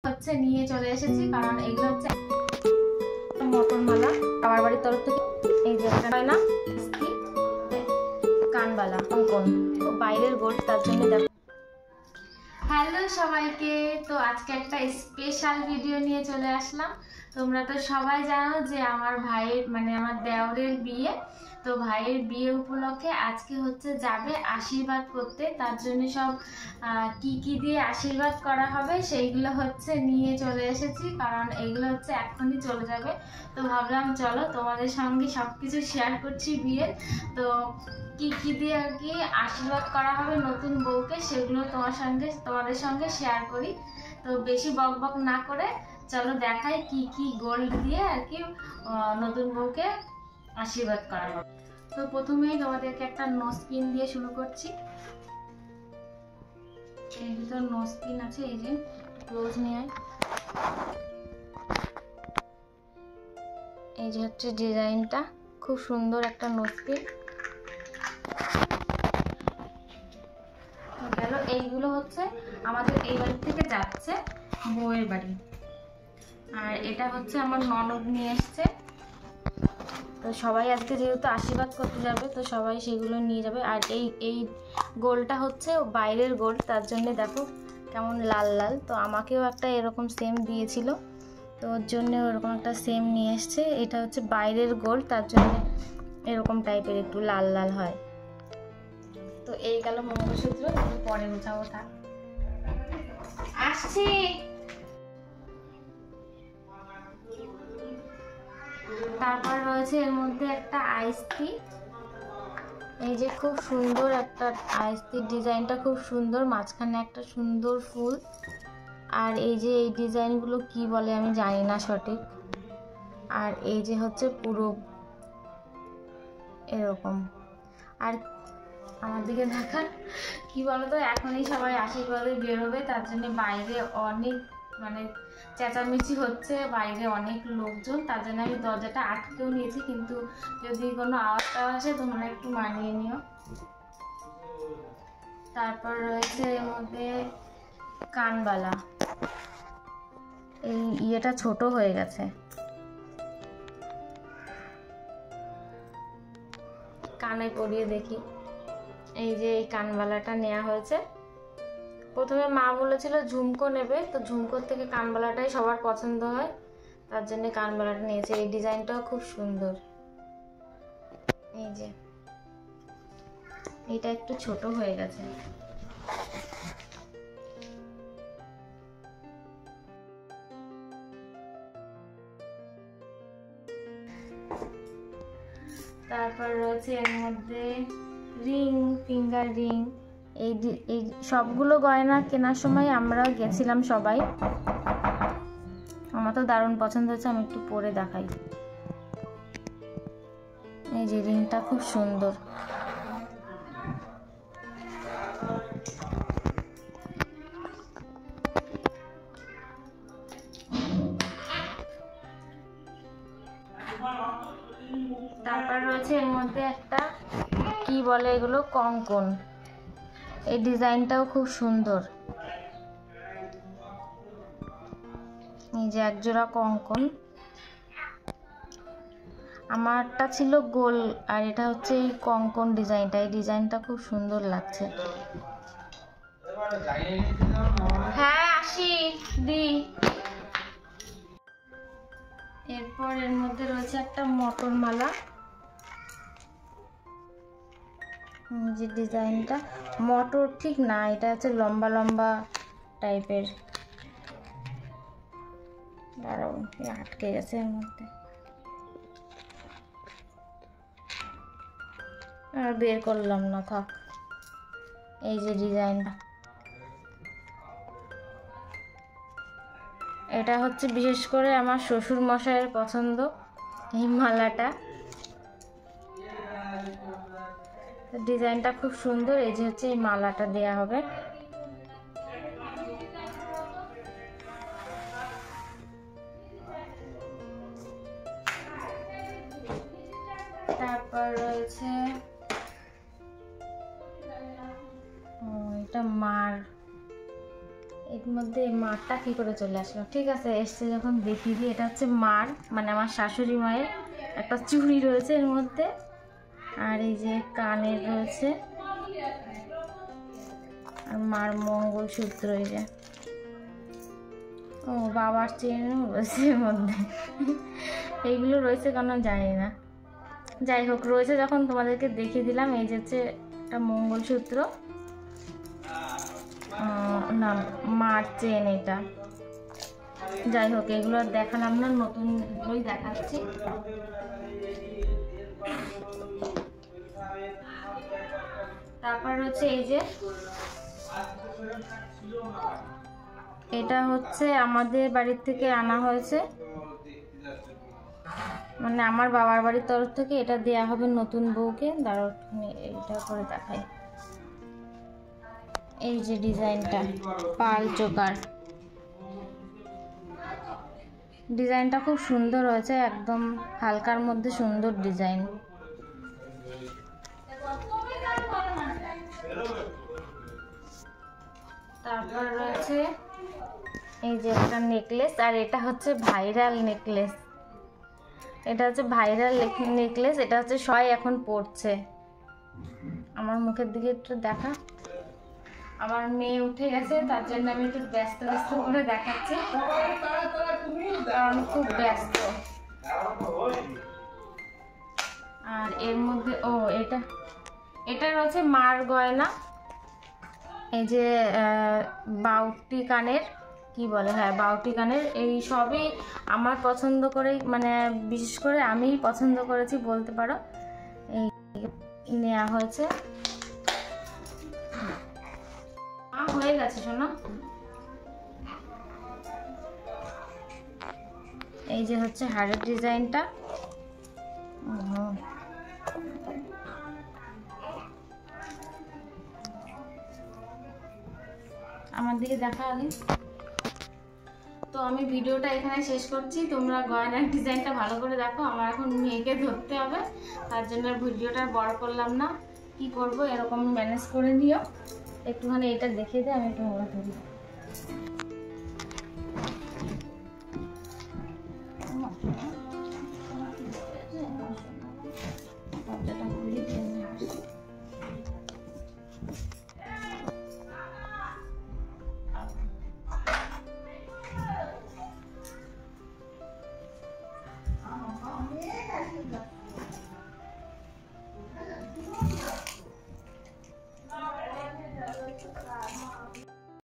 হচ্ছে নিয়ে চলে এসেছি, কারণ এগুলো হচ্ছে মটর মালা আমার বাড়ির তরফ থেকে। এই যে একটা হয় না কানবালা অঙ্কন, তো বাইরের গোল্ড, তার জন্য দেখো। হ্যালো সবাইকে, তো আজকে একটা স্পেশাল ভিডিও নিয়ে চলে আসলাম। তোমরা তো সবাই জানো যে আমার ভাইয়ের মানে আমার দেওরের বিয়ে, তো ভাইয়ের বিয়ে উপলক্ষে আজকে হচ্ছে যাবে আশীর্বাদ করতে। তার জন্য সব কি কি দিয়ে আশীর্বাদ করা হবে সেইগুলো হচ্ছে নিয়ে চলে এসেছি, কারণ এইগুলো হচ্ছে এখনই চলে যাবে। তো ভাবলাম চলো তোমাদের সঙ্গে সব কিছু শেয়ার করছি বিয়ের। তো কি কি দিয়ে আর কি আশীর্বাদ করা হবে নতুন বউকে, সেগুলো তোমাদের সঙ্গে শেয়ার করি। তো বেশি বক বক না করে চলো দেখাই কি কি গোল্ড দিয়ে আর কি নতুন বউকে আশীর্বাদ করা হবে। তো প্রথমেই তোমাদেরকে একটা নোজপিন দিয়ে শুরু করছি। এই ভিতর নোজপিন আছে, এই যে ক্লোজ নিয়ে এই যে হচ্ছে ডিজাইনটা, খুব সুন্দর একটা নোজপিন গেল। এইগুলো হচ্ছে আমাদের এই বাড়ি থেকে যাচ্ছে বউয়ের বাড়ি, আর এটা হচ্ছে আমার ননদ নিয়ে এসছে। তো সবাই আজকে যেহেতু আশীর্বাদ করতে যাবে, তো সবাই সেগুলো নিয়ে যাবে। আর এই গোলটা হচ্ছে বাইরের গোল, তার জন্য দেখো কেমন লাল লাল। তো আমাকেও একটা এরকম সেম দিয়েছিল, তো ওর জন্য ওরকম একটা সেম নিয়ে এসছে। এটা হচ্ছে বাইরের গোল, তার জন্য এরকম টাইপের একটু লাল লাল হয়। তো এই গেল মঙ্গলসূত্র, পরে বোঝাবো, থাক আসছি। তারপর রয়েছে এর মধ্যে একটা আইসটি, এই যে খুব সুন্দর একটা আইসটির ডিজাইনটা খুব সুন্দর, মাঝখানে একটা সুন্দর ফুল। আর এই যে এই ডিজাইনগুলো কি বলে আমি জানি না সঠিক। আর এই যে হচ্ছে পুরো এরকম। আর আমার দিকে দেখা কি বলতো, এখনই সবাই আশীর্বাদে বেরোবে, তার জন্য বাইরে অনেক মানে চেঁচামেচি হচ্ছে, বাইরে অনেক লোকজন, তার জন্য আমি দরজাটা আটকেও নিয়েছি। কিন্তু যদি কোনো আওয়াজটা আসে তোমরা একটু মানিয়ে নিও। তারপর রয়েছে এর মধ্যে কানবালা, এই ইয়েটা ছোট হয়ে গেছে, কানে পরিয়ে দেখি। এই যে এই কানবালাটা নেওয়া হয়েছে। প্রথমে মা বলেছিল ঝুমকো নেবে, তো ঝুমকোর থেকে কানবালাটাই সবার পছন্দ হয়, তার জন্য কানবালাটা নিয়েছে। এই ডিজাইনটাও খুব সুন্দর। এই যে এটা একটু ছোট হয়ে গেছে। তারপর রয়েছে এর মধ্যে রিং, ফিঙ্গার রিং। এই সবগুলো গয়না কেনার সময় আমরা গেছিলাম সবাই, আমার তো দারুণ পছন্দ হয়েছে। আমি একটু পরে দেখাই। এই যে রিংটা খুব সুন্দর। তারপর রয়েছে এর মধ্যে একটা কি বলে এগুলো, কঙ্কন। এই ডিজাইনটাও খুব সুন্দর। এই যে একজোড়া কঙ্কন, আমারটা ছিল গোল, আর এটা হচ্ছে এই কঙ্কন ডিজাইনটা। এই ডিজাইনটা খুব সুন্দর লাগছে। হ্যাঁ আসি দি। এরপর এর মধ্যে রয়েছে একটা মটর মালা, যে ডিজাইনটা মটর ঠিক না, এটা হচ্ছে লম্বা লম্বা টাইপের। দাঁড়াও, আটকে গেছে এর মধ্যে, আর বের করলাম না, থাক। এই যে ডিজাইনটা, এটা হচ্ছে বিশেষ করে আমার শ্বশুর মশাইয়ের পছন্দ, এই মালাটা। ডিজাইনটা খুব সুন্দর। এই যে হচ্ছে এই মালাটা দেয়া হবে। তারপর রয়েছে এটা মার, মধ্যে মারটা কী করে চলে আসলো? ঠিক আছে, এসছে যখন দেখিয়ে দিই। এটা হচ্ছে মার, মানে আমার শাশুড়ি মায়ের একটা চুড়ি রয়েছে এর মধ্যে, আর এই যে কানের রয়েছে, আর মার মঙ্গলসূত্র, এই যে ও বাবার চেনও রয়েছে এর মধ্যে। এইগুলো রয়েছে কেন জানি না, যাই হোক রয়েছে যখন তোমাদেরকে দেখিয়ে দিলাম। এই যে হচ্ছে একটা মঙ্গলসূত্র, না মার চেন এটা। যাই হোক এগুলো দেখালাম না, নতুনগুলোই দেখাচ্ছি। তারপর হচ্ছে এই যে এটা হচ্ছে আমাদের বাড়ির থেকে আনা হয়েছে, মানে আমার বাবার বাড়ির তরফ থেকে এটা দেয়া হবে নতুন বউকে। দাঁড়াও এটা করে দেখাই। এই যে ডিজাইনটা, পাল চোকার ডিজাইনটা খুব সুন্দর হয়েছে, একদম হালকার মধ্যে সুন্দর ডিজাইন। তারপর রয়েছে এই যে একটা নেকলেস, আর এটা হচ্ছে ভাইরাল নেকলেস। এটা হচ্ছে ভাইরাল নেকলেস, এটা হচ্ছে সবাই এখন পড়ছে। আমার মুখের দিকে একটু দেখা, আমার মেয়ে উঠে গেছে, তার জন্য আমি একটু ব্যস্ত করে দেখাচ্ছি, কারণ খুব ব্যস্ত। আর এর মধ্যে এটা রয়েছে মার গয়না, এই যে বাউটি কানের, কি বলে, হ্যাঁ বাউটি কানের। এই সবই আমার পছন্দ করে, মানে বিশেষ করে আমিই পছন্দ করেছি বলতে পারো, এই নেওয়া হয়েছে। হয়ে গেছে শোনো। এই যে হচ্ছে হাড়ের ডিজাইনটা, আমার দিকে দেখা আগে। তো আমি ভিডিওটা এখানে শেষ করছি, তোমরা গয়নার ডিজাইনটা ভালো করে দেখো। আমার এখন মেয়েকে ধরতে হবে, তার জন্য ভিডিওটা বড় করলাম না, কি করব, এরকম ম্যানেজ করে নিও। একটুখানি এটা দেখিয়ে দিয়ে আমি একটু মোড়া ধরি।